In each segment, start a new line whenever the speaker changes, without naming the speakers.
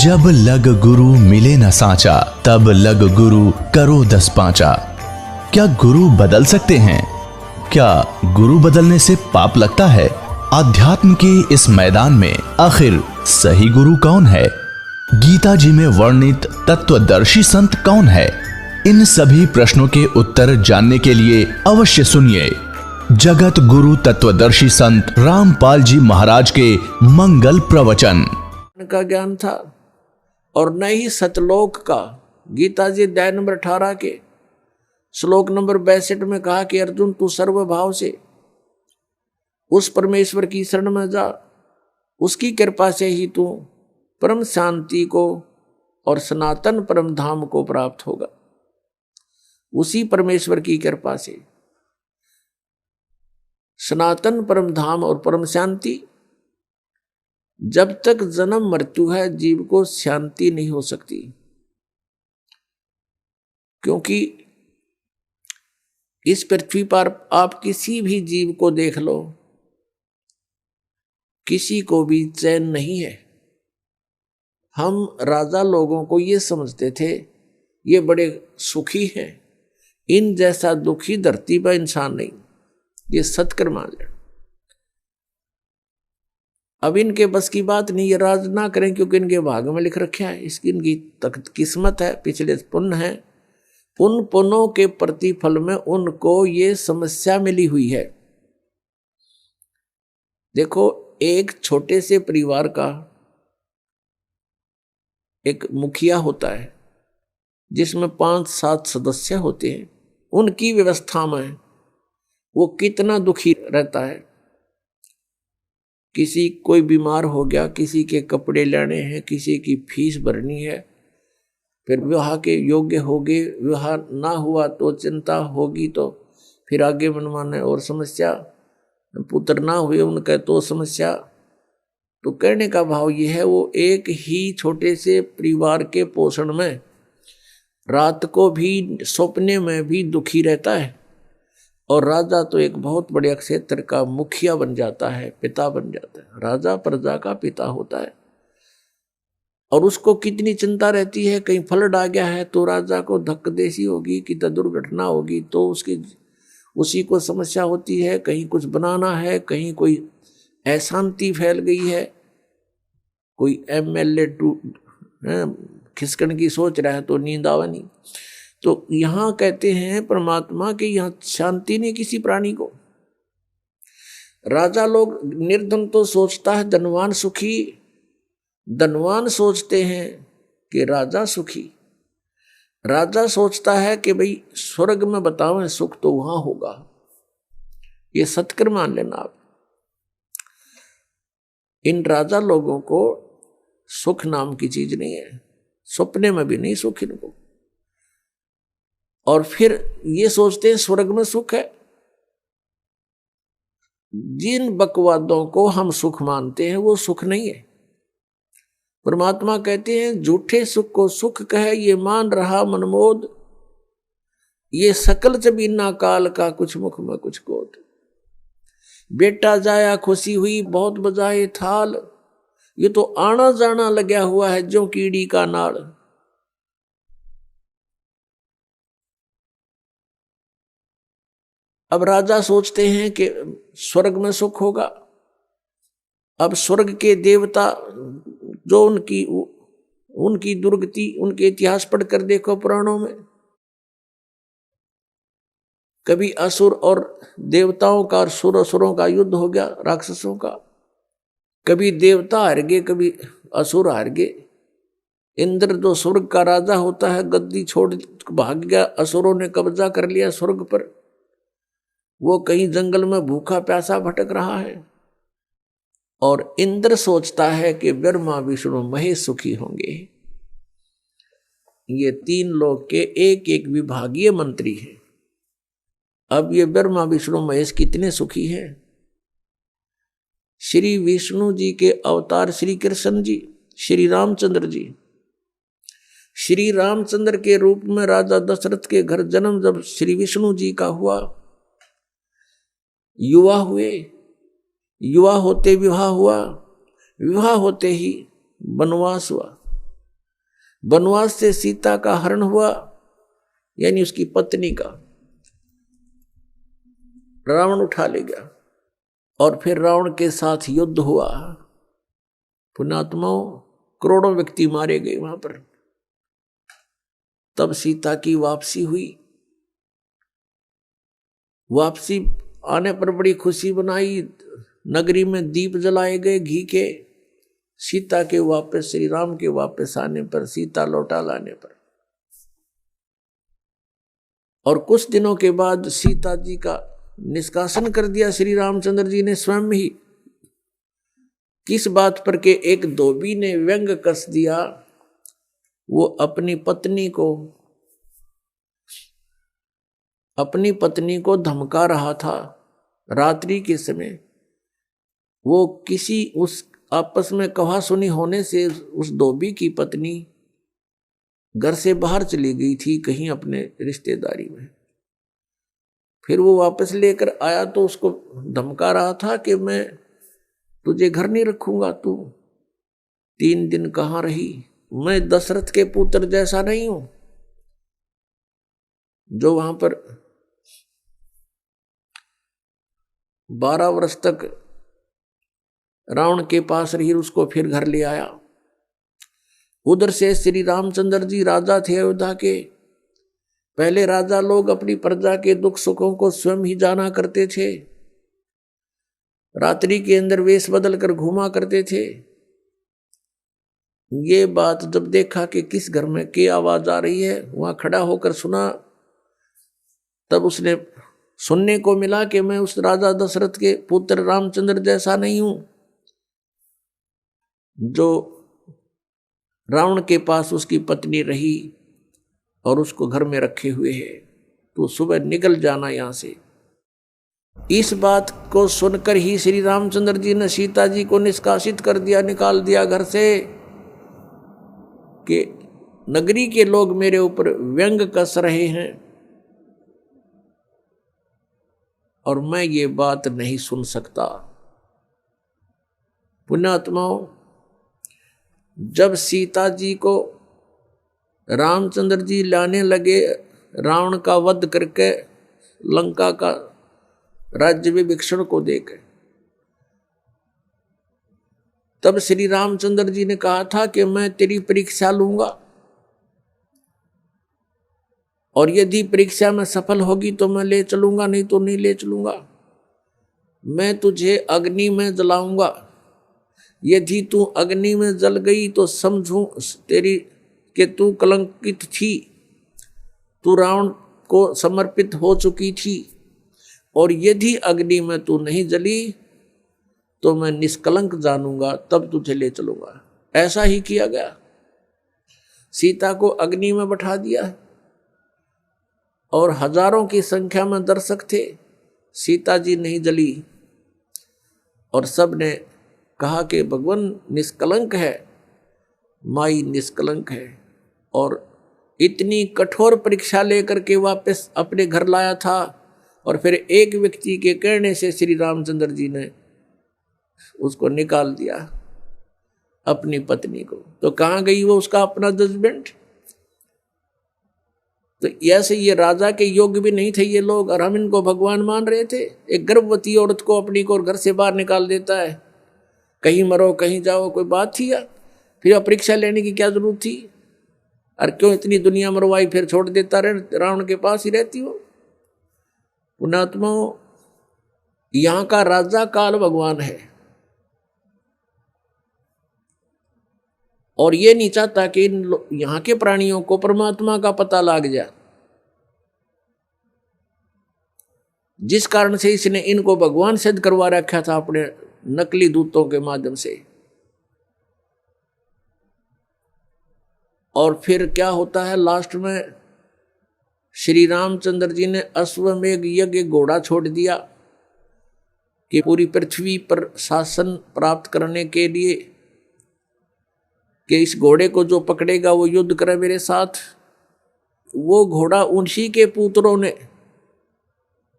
जब लग गुरु मिले न साचा, तब लग गुरु करो 10 पांचा। क्या गुरु बदल सकते हैं? क्या गुरु बदलने से पाप लगता है? आध्यात्म के इस मैदान में आखिर सही गुरु कौन है? गीता जी में वर्णित तत्वदर्शी संत कौन है? इन सभी प्रश्नों के उत्तर जानने के लिए अवश्य सुनिए जगत गुरु तत्वदर्शी संत रामपाल जी महाराज के मंगल प्रवचन।
का ज्ञान था और न ही सतलोक का। गीता जी अध्याय नंबर 18 के श्लोक नंबर 62 में कहा कि अर्जुन तू सर्वभाव से उस परमेश्वर की शरण में जा, उसकी कृपा से ही तू परम शांति को और सनातन परम धाम को प्राप्त होगा। उसी परमेश्वर की कृपा से सनातन परम धाम और परम शांति। जब तक जन्म मृत्यु है जीव को शांति नहीं हो सकती, क्योंकि इस पृथ्वी पर आप किसी भी जीव को देख लो, किसी को भी चैन नहीं है। हम राजा लोगों को ये समझते थे ये बड़े सुखी हैं, इन जैसा दुखी धरती पर इंसान नहीं। ये सत्कर मान लेना। अब इनके बस की बात नहीं, ये राज ना करें क्योंकि इनके भाग में लिख रखा है, इसकी इनकी किस्मत है, पिछले पुण्य है। उन पुण्यों के प्रतिफल में उनको ये समस्या मिली हुई है। देखो, एक छोटे से परिवार का एक मुखिया होता है जिसमें 5-7 सदस्य होते हैं। उनकी व्यवस्था में वो कितना दुखी रहता है। किसी कोई बीमार हो गया, किसी के कपड़े लेने हैं, किसी की फीस भरनी है, फिर विवाह के योग्य हो गए, विवाह ना हुआ तो चिंता होगी, तो फिर आगे मनमाने और समस्या, पुत्र ना हुए उनका तो समस्या। तो कहने का भाव ये है, वो एक ही छोटे से परिवार के पोषण में रात को भी सपने में भी दुखी रहता है। और राजा तो एक बहुत बड़े क्षेत्र का मुखिया बन जाता है, पिता बन जाता है। राजा प्रजा का पिता होता है और उसको कितनी चिंता रहती है, कहीं फ्लड आ गया है तो राजा को धक्कदेसी होगी, कि दुर्घटना होगी तो उसी को समस्या होती है। कहीं कुछ बनाना है, कहीं कोई अशांति फैल गई है, कोई MLA खिसकन की सोच रहा है तो नींद आवा नहीं। तो यहां कहते हैं परमात्मा कि यहां शांति नहीं किसी प्राणी को। राजा लोग, निर्धन तो सोचता है धनवान सुखी, धनवान सोचते हैं कि राजा सुखी। राजा सोचता है कि भाई स्वर्ग में बताओ सुख तो वहां होगा। ये सत्कर मान लेना आप। इन राजा लोगों को सुख नाम की चीज नहीं है, सपने में भी नहीं सुख इनको। और फिर ये सोचते हैं स्वर्ग में सुख है। जिन बकवादों को हम सुख मानते हैं वो सुख नहीं है। परमात्मा कहते हैं झूठे सुख को सुख कहे ये मान रहा मनमोद, ये सकल जबीना काल का कुछ मुख में कुछ गोद। बेटा जाया खुशी हुई बहुत बजाए थाल, ये तो आना जाना लगा हुआ है जो कीड़ी का नाड़। अब राजा सोचते हैं कि स्वर्ग में सुख होगा। अब स्वर्ग के देवता जो उनकी दुर्गति, उनके इतिहास पढ़कर देखो पुराणों में, कभी असुर और देवताओं का और सुरों का युद्ध हो गया, राक्षसों का। कभी देवता हार गए, कभी असुर हार गए। इंद्र जो स्वर्ग का राजा होता है गद्दी छोड़ भाग गया, असुरों ने कब्जा कर लिया स्वर्ग पर। वो कहीं जंगल में भूखा प्यासा भटक रहा है। और इंद्र सोचता है कि ब्रह्मा विष्णु महेश सुखी होंगे। ये 3 लोग के एक एक विभागीय मंत्री हैं। अब ये ब्रह्मा विष्णु महेश कितने सुखी हैं। श्री विष्णु जी के अवतार श्री कृष्ण जी, श्री रामचंद्र जी, श्री रामचंद्र के रूप में राजा दशरथ के घर जन्म जब श्री विष्णु जी का हुआ, युवा हुए, युवा होते विवाह हुआ, विवाह होते ही वनवास हुआ। वनवास से सीता का हरण हुआ, यानी उसकी पत्नी का रावण उठा ले गया, और फिर रावण के साथ युद्ध हुआ। पुण्यात्माओं, करोड़ों व्यक्ति मारे गए वहां पर। तब सीता की वापसी हुई। वापसी आने पर बड़ी खुशी बनाई, नगरी में दीप जलाए गए घी के। सीता के वापस, श्री राम के वापस आने पर, सीता लौटा लाने पर, और कुछ दिनों के बाद सीता जी का निष्कासन कर दिया श्री रामचंद्र जी ने स्वयं ही। किस बात पर के एक धोबी ने व्यंग कस दिया, वो अपनी पत्नी को धमका रहा था रात्रि के समय। वो किसी उस आपस में कहा सुनी होने से उस धोबी की पत्नी घर से बाहर चली गई थी कहीं अपने रिश्तेदारी में। फिर वो वापस लेकर आया तो उसको धमका रहा था कि मैं तुझे घर नहीं रखूंगा, तू 3 दिन कहाँ रही, मैं दशरथ के पुत्र जैसा नहीं हूं जो वहां पर 12 वर्ष तक रावण के पास रही, उसको फिर घर ले आया। उधर से श्री रामचंद्र जी राजा थे अयोध्या के। पहले राजा लोग अपनी प्रजा के दुख सुखों को स्वयं ही जाना करते थे, रात्रि के अंदर वेश बदल कर घूमा करते थे। ये बात जब देखा कि किस घर में की आवाज आ रही है, वहां खड़ा होकर सुना, तब उसने सुनने को मिला कि मैं उस राजा दशरथ के पुत्र रामचंद्र जैसा नहीं हूं जो रावण के पास उसकी पत्नी रही और उसको घर में रखे हुए है, तो सुबह निकल जाना यहां से। इस बात को सुनकर ही श्री रामचंद्र जी ने सीता जी को निष्कासित कर दिया, निकाल दिया घर से, कि नगरी के लोग मेरे ऊपर व्यंग कस रहे हैं और मैं ये बात नहीं सुन सकता। पुण्यात्माओं, जब सीता जी को रामचंद्र जी लाने लगे, रावण का वध करके लंका का राज्य विभीषण को देकर, तब श्री रामचंद्र जी ने कहा था कि मैं तेरी परीक्षा लूंगा और यदि परीक्षा में सफल होगी तो मैं ले चलूंगा, नहीं तो नहीं ले चलूंगा। मैं तुझे अग्नि में जलाऊंगा, यदि तू अग्नि में जल गई तो समझूं तेरी कि तू कलंकित थी, तू रावण को समर्पित हो चुकी थी, और यदि अग्नि में तू नहीं जली तो मैं निष्कलंक जानूंगा, तब तुझे ले चलूंगा। ऐसा ही किया गया। सीता को अग्नि में बैठा दिया और हजारों की संख्या में दर्शक थे। सीता जी नहीं जली और सब ने कहा कि भगवान निष्कलंक है, माई निष्कलंक है, और इतनी कठोर परीक्षा लेकर के वापस अपने घर लाया था। और फिर एक व्यक्ति के कहने से श्री रामचंद्र जी ने उसको निकाल दिया, अपनी पत्नी को। तो कहाँ गई वो उसका अपना जजमेंट? तो ऐसे ये राजा के योग्य भी नहीं थे ये लोग, और हम इनको भगवान मान रहे थे। एक गर्भवती औरत को अपनी को घर से बाहर निकाल देता है, कहीं मरो कहीं जाओ, कोई बात थी? या फिर परीक्षा लेने की क्या जरूरत थी? और क्यों इतनी दुनिया मरवाई, फिर छोड़ देता रहे, रावण के पास ही रहती हो। पुण्यात्माओं, यहाँ का राजा काल भगवान है और ये नहीं चाहता कि यहाँ के प्राणियों को परमात्मा का पता लग जाए, जिस कारण से इसने इनको भगवान सिद्ध करवा रखा था अपने नकली दूतों के माध्यम से। और फिर क्या होता है लास्ट में, श्री रामचंद्र जी ने अश्वमेघ यज्ञ घोड़ा छोड़ दिया कि पूरी पृथ्वी पर शासन प्राप्त करने के लिए, कि इस घोड़े को जो पकड़ेगा वो युद्ध करे मेरे साथ। वो घोड़ा उन्हीं के पुत्रों ने,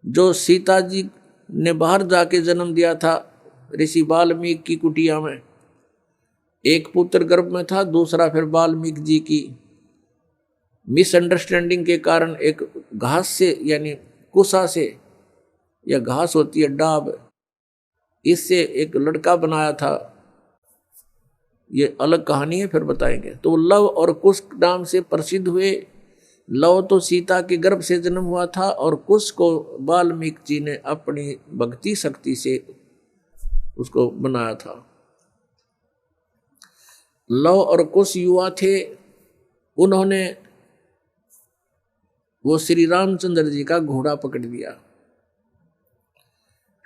जो सीता जी ने बाहर जाके जन्म दिया था ऋषि वाल्मीकि की कुटिया में, एक पुत्र गर्भ में था, दूसरा फिर वाल्मीकि जी की मिसअंडरस्टैंडिंग के कारण एक घास से यानी कुसा से, या घास होती है डाब, इससे एक लड़का बनाया था। ये अलग कहानी है, फिर बताएंगे। तो लव और कुश नाम से प्रसिद्ध हुए। लव तो सीता के गर्भ से जन्म हुआ था और कुश को वाल्मीकि जी ने अपनी भक्ति शक्ति से उसको बनाया था। लव और कुश युवा थे, उन्होंने वो श्री रामचंद्र जी का घोड़ा पकड़ लिया।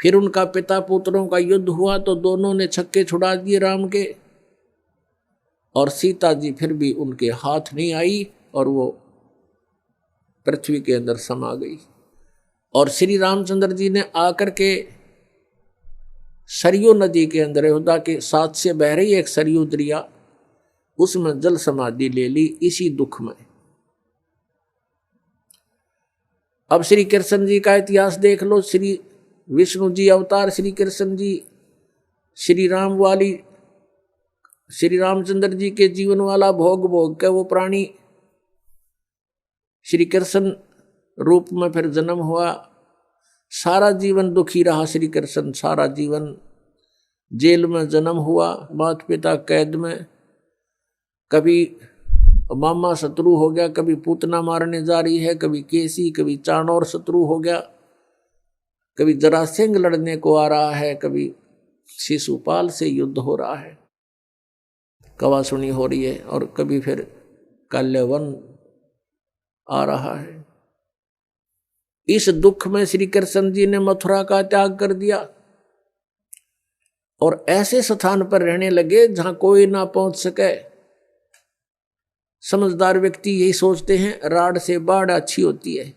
फिर उनका पिता पुत्रों का युद्ध हुआ तो दोनों ने छक्के छुड़ा दिए राम के, और सीता जी फिर भी उनके हाथ नहीं आई और वो पृथ्वी के अंदर समा गई। और श्री रामचंद्र जी ने आकर के सरयू नदी के अंदर, अयोध्या के साथ से बह रही एक सरयू दरिया, उसमें जल समाधि ले ली इसी दुख में। अब श्री कृष्ण जी का इतिहास देख लो। श्री विष्णु जी अवतार, श्री कृष्ण जी श्री राम वाली, श्री रामचंद्र जी के जीवन वाला भोग भोग के वो प्राणी श्री कृष्ण रूप में फिर जन्म हुआ। सारा जीवन दुखी रहा श्री कृष्ण, सारा जीवन जेल में जन्म हुआ, माता पिता कैद में, कभी मामा शत्रु हो गया, कभी पूतना मारने जा रही है, कभी केसी, कभी चाणोर शत्रु हो गया, कभी जरासेंग लड़ने को आ रहा है, कभी शिशुपाल से युद्ध हो रहा है, कवासुनी हो रही है, और कभी फिर कल्यवन आ रहा है। इस दुख में श्री कृष्ण जी ने मथुरा का त्याग कर दिया और ऐसे स्थान पर रहने लगे जहां कोई ना पहुंच सके। समझदार व्यक्ति यही सोचते हैं, राड से बाढ़ अच्छी होती है,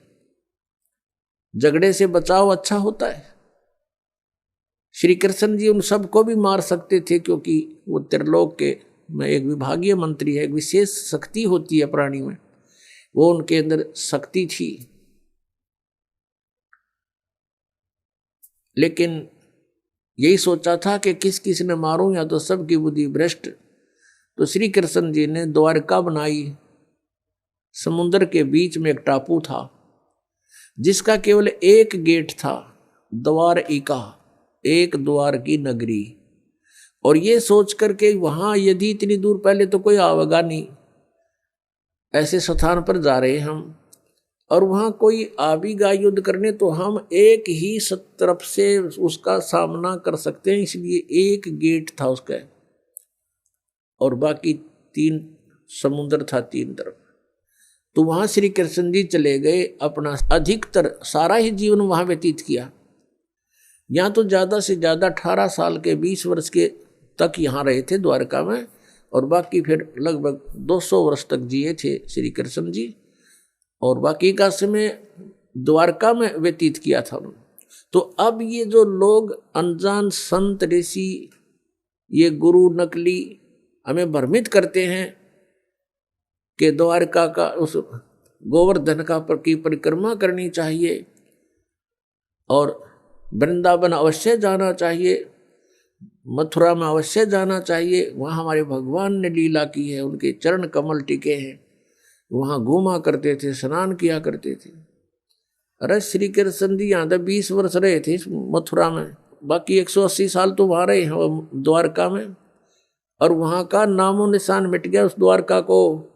झगड़े से बचाव अच्छा होता है। श्री कृष्ण जी उन सबको भी मार सकते थे, क्योंकि वो त्रिलोक के में एक विभागीय मंत्री है, एक विशेष शक्ति होती है प्राणी में, वो उनके अंदर शक्ति थी। लेकिन यही सोचा था कि किस किस ने मारूं, या तो सबकी बुद्धि भ्रष्ट। तो श्री कृष्ण जी ने द्वारका बनाई। समुद्र के बीच में एक टापू था जिसका केवल एक गेट था, द्वारिका, एक द्वार की नगरी। और ये सोच करके वहां यदि इतनी दूर, पहले तो कोई आवेगा नहीं, ऐसे स्थान पर जा रहे हम, और वहां कोई आवेगा युद्ध करने तो हम एक ही तरफ से उसका सामना कर सकते हैं, इसलिए एक गेट था उसका, और बाकी 3 समुद्र था 3 तरफ। तो वहां श्री कृष्ण जी चले गए, अपना अधिकतर सारा ही जीवन वहां व्यतीत किया। यहाँ तो ज़्यादा से ज़्यादा 18 साल के 20 वर्ष के तक यहाँ रहे थे द्वारका में, और बाकी फिर लगभग 200 वर्ष तक जिए थे श्री कृष्ण जी, और बाकी का समय द्वारका में व्यतीत किया था उन्होंने। तो अब ये जो लोग अनजान संत ऋषि, ये गुरु नकली हमें भ्रमित करते हैं कि द्वारका का उस गोवर्धन का की परिक्रमा करनी चाहिए और वृंदावन अवश्य जाना चाहिए, मथुरा में अवश्य जाना चाहिए, वहाँ हमारे भगवान ने लीला की है, उनके चरण कमल टिके हैं, वहाँ घूमा करते थे, स्नान किया करते थे। अरे श्री कृष्ण जी यहाँ तक 20 वर्ष रहे थे मथुरा में, बाकी 180 साल तो वहाँ रहे हैं द्वारका में, और वहाँ का नामो निशान मिट गया उस द्वारका को।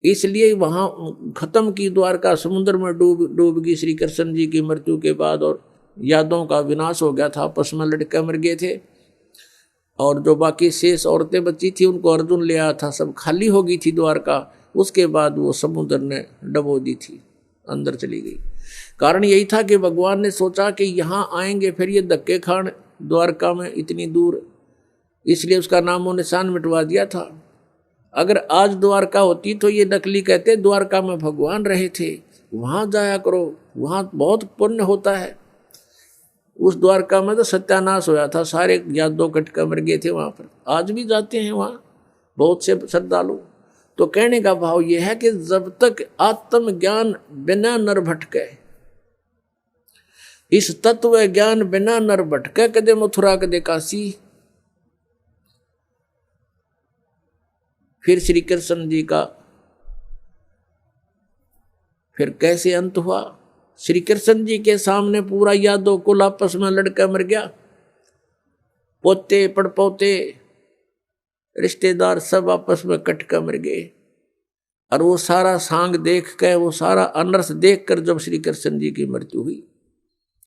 इसलिए वहाँ खत्म की द्वारका, समुद्र में डूब गई श्री कृष्ण जी की मृत्यु के बाद, और यादों का विनाश हो गया था, आपस में लड़के मर गए थे, और जो बाकी शेष औरतें बची थी उनको अर्जुन ले आया था, सब खाली हो गई थी द्वारका। उसके बाद वो समुद्र ने डबो दी थी, अंदर चली गई। कारण यही था कि भगवान ने सोचा कि यहाँ आएंगे फिर ये धक्के खान द्वारका में इतनी दूर, इसलिए उसका नामो निशान मिटवा दिया था। अगर आज द्वारका होती तो ये नकली कहते द्वारका में भगवान रहे थे, वहाँ जाया करो, वहाँ बहुत पुण्य होता है। उस द्वारका में तो सत्यानाश होया था, सारे यादव कटका मर गए थे वहाँ पर। आज भी जाते हैं वहाँ बहुत से श्रद्धालु। तो कहने का भाव यह है कि जब तक आत्मज्ञान बिना नर भटके, इस तत्व ज्ञान बिना नर भटके, कदे मथुरा कदे काशी। फिर श्री कृष्ण जी का फिर कैसे अंत हुआ? श्री कृष्ण जी के सामने पूरा यादव कुल आपस में लड़का मर गया, पोते पड़पोते रिश्तेदार सब आपस में कटका मर गए। और वो सारा सांग देख कर, वो सारा अनर्थ देख कर जब श्री कृष्ण जी की मृत्यु हुई